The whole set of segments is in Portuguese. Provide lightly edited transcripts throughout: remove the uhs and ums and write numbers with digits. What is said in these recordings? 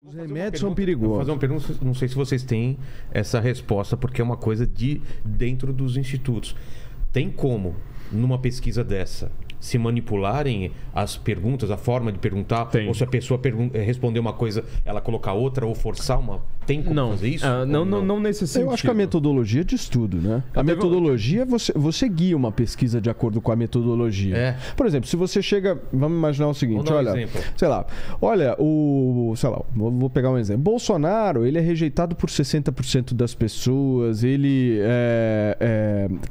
Os remédios são perigosos. Vou fazer uma pergunta, não sei se vocês têm essa resposta, porque é uma coisa de dentro dos institutos. Tem como, numa pesquisa dessa, se manipularem as perguntas, a forma de perguntar? Tem. Ou se a pessoa responder uma coisa, ela colocar outra ou forçar uma? Tem como fazer isso? Não nesse sentido. Eu acho que a metodologia diz tudo, né? A metodologia, você guia uma pesquisa de acordo com a metodologia. É. Por exemplo, se você chega... Vamos imaginar o seguinte, Vamos dar um olha... exemplo. Sei lá, vou pegar um exemplo. Bolsonaro, ele é rejeitado por 60% das pessoas, ele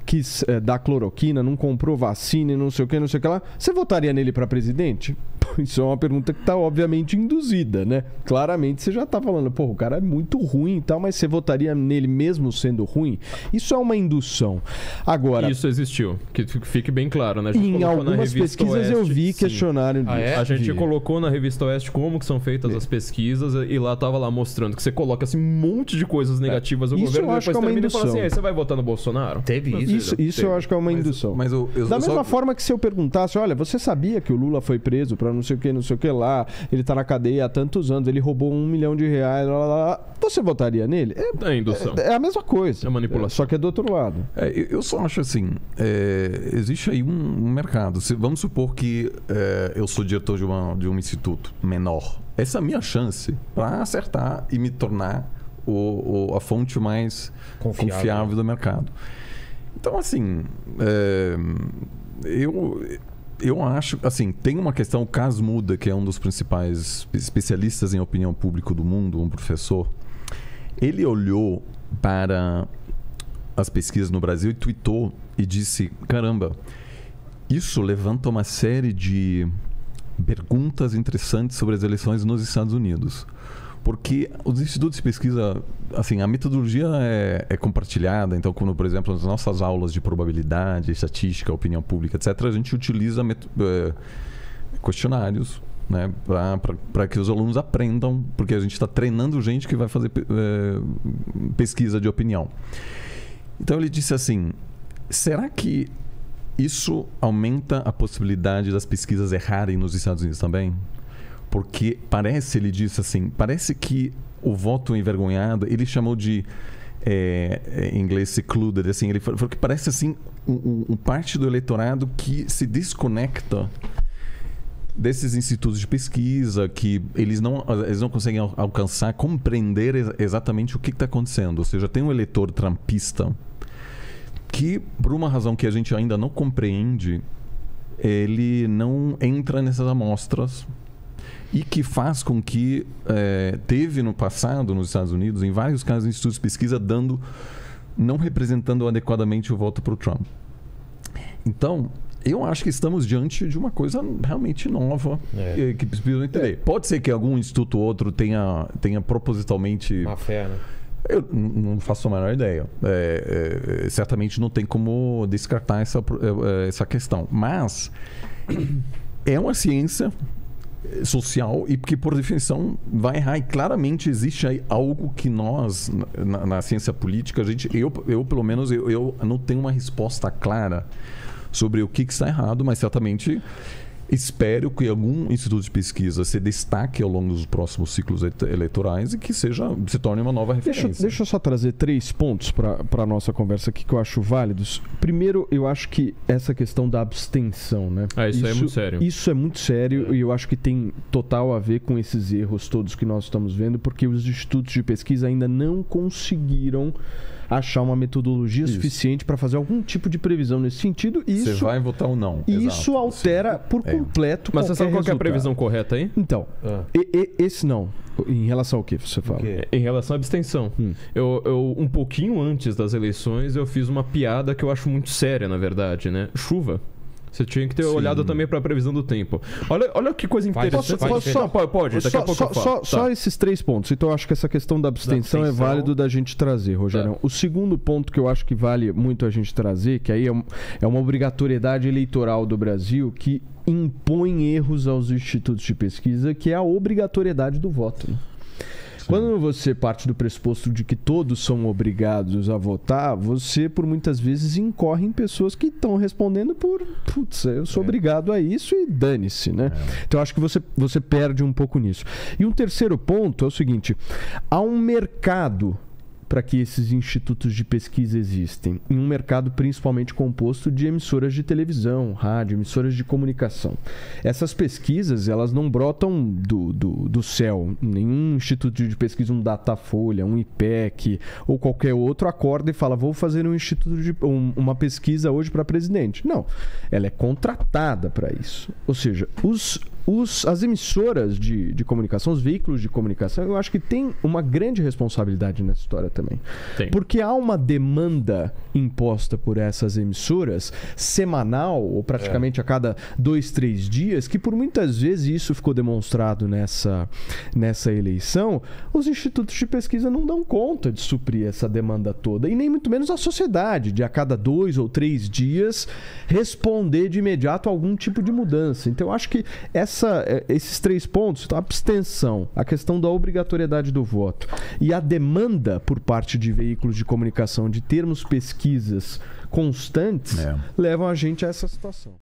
quis dar cloroquina, não comprou vacina e não sei o que lá. Você votaria nele para presidente? Isso é uma pergunta que está obviamente induzida, né? Claramente você já está falando, o cara é muito ruim e tal, mas você votaria nele mesmo sendo ruim? Isso é uma indução. Agora... Isso existiu, que fique bem claro, né? A gente em algumas pesquisas Oeste, eu vi sim. questionário disso. A gente colocou na Revista Oeste como que são feitas as pesquisas e lá tava lá mostrando que você coloca assim um monte de coisas negativas do Isso governo eu e acho depois que é uma termina e fala indução. assim, aí você vai votar no Bolsonaro? Teve isso. Isso eu acho que é uma indução. Mas da mesma forma que se eu perguntasse, olha, você sabia que o Lula foi preso pra não sei o que lá, ele tá na cadeia há tantos anos, ele roubou R$1 milhão, você votaria nele? É indução. É a mesma coisa. É manipulação. Só que é do outro lado. Eu só acho assim, existe aí um mercado. Vamos supor que eu sou diretor de um instituto menor. Essa é a minha chance para acertar e me tornar a fonte mais confiável do mercado. Então, assim, eu acho, assim, tem uma questão, o Cas Mudde, que é um dos principais especialistas em opinião pública do mundo, um professor, ele olhou para as pesquisas no Brasil e tweetou e disse, caramba, isso levanta uma série de perguntas interessantes sobre as eleições nos Estados Unidos. Porque os institutos de pesquisa, assim, a metodologia é compartilhada. Então, quando, por exemplo, nas nossas aulas de probabilidade, estatística, opinião pública, etc., a gente utiliza questionários, né, para que os alunos aprendam, porque a gente está treinando gente que vai fazer pesquisa de opinião. Então, ele disse assim, será que isso aumenta a possibilidade das pesquisas errarem nos Estados Unidos também? Porque ele disse assim, parece que o voto envergonhado, ele chamou de, em inglês, secluded, assim, ele falou que parece assim um parte do eleitorado que se desconecta desses institutos de pesquisa, que eles não conseguem alcançar, compreender exatamente o que está acontecendo. Ou seja, tem um eleitor trumpista que, por uma razão que a gente ainda não compreende, ele não entra nessas amostras e que faz com que teve no passado, nos Estados Unidos, em vários casos, institutos de pesquisa não representando adequadamente o voto para o Trump. Então, eu acho que estamos diante de uma coisa realmente nova que precisam entender. Pode ser que algum instituto ou outro tenha propositalmente... Má fé, né? Eu não faço a menor ideia. Certamente não tem como descartar essa questão. Mas é uma ciência social e que, por definição, vai errar. E claramente existe aí algo que nós, na ciência política, eu pelo menos, eu não tenho uma resposta clara sobre o que está errado, mas certamente espero que algum instituto de pesquisa se destaque ao longo dos próximos ciclos eleitorais e que se torne uma nova referência. Deixa eu só trazer 3 pontos para a nossa conversa aqui que eu acho válidos. Primeiro, eu acho que essa questão da abstenção, né? Isso é muito sério. Isso é muito sério e eu acho que tem total a ver com esses erros todos que nós estamos vendo, porque os institutos de pesquisa ainda não conseguiram achar uma metodologia suficiente para fazer algum tipo de previsão nesse sentido. Você vai votar ou não. Isso altera por completo. Mas você sabe qual que é a previsão correta aí? Então, esse não. Em relação ao que você fala? Em relação à abstenção. Eu, um pouquinho antes das eleições, eu fiz uma piada que eu acho muito séria, na verdade, né? Chuva. Você tinha que ter olhado também para a previsão do tempo. Olha que coisa interessante. Pode, daqui a pouco eu falo. Só esses 3 pontos. Então, eu acho que essa questão da abstenção é válido da gente trazer, Rogerão. O segundo ponto que eu acho que vale muito a gente trazer, que aí é uma obrigatoriedade eleitoral do Brasil que impõe erros aos institutos de pesquisa, que é a obrigatoriedade do voto, né? Quando você parte do pressuposto de que todos são obrigados a votar, você, por muitas vezes, incorre em pessoas que estão respondendo por, putz, eu sou obrigado a isso e dane-se, né? Então, eu acho que você perde um pouco nisso. E um terceiro ponto é o seguinte, há um mercado para que esses institutos de pesquisa existem, em um mercado principalmente composto de emissoras de televisão, rádio, emissoras de comunicação. Essas pesquisas, elas não brotam do céu. Nenhum instituto de pesquisa, um Datafolha, um IPEC ou qualquer outro acorda e fala, vou fazer uma pesquisa hoje para presidente. Não, ela é contratada para isso. Ou seja, as emissoras de comunicação, os veículos de comunicação, eu acho que tem uma grande responsabilidade nessa história também. Porque há uma demanda imposta por essas emissoras semanal, ou praticamente a cada 2, 3 dias, que por muitas vezes, e isso ficou demonstrado nessa eleição, os institutos de pesquisa não dão conta de suprir essa demanda toda, e nem muito menos a sociedade, de a cada 2 ou 3 dias responder de imediato a algum tipo de mudança. Então eu acho que esses 3 pontos, a abstenção, a questão da obrigatoriedade do voto e a demanda por parte de veículos de comunicação de termos pesquisas constantes, levam a gente a essa situação.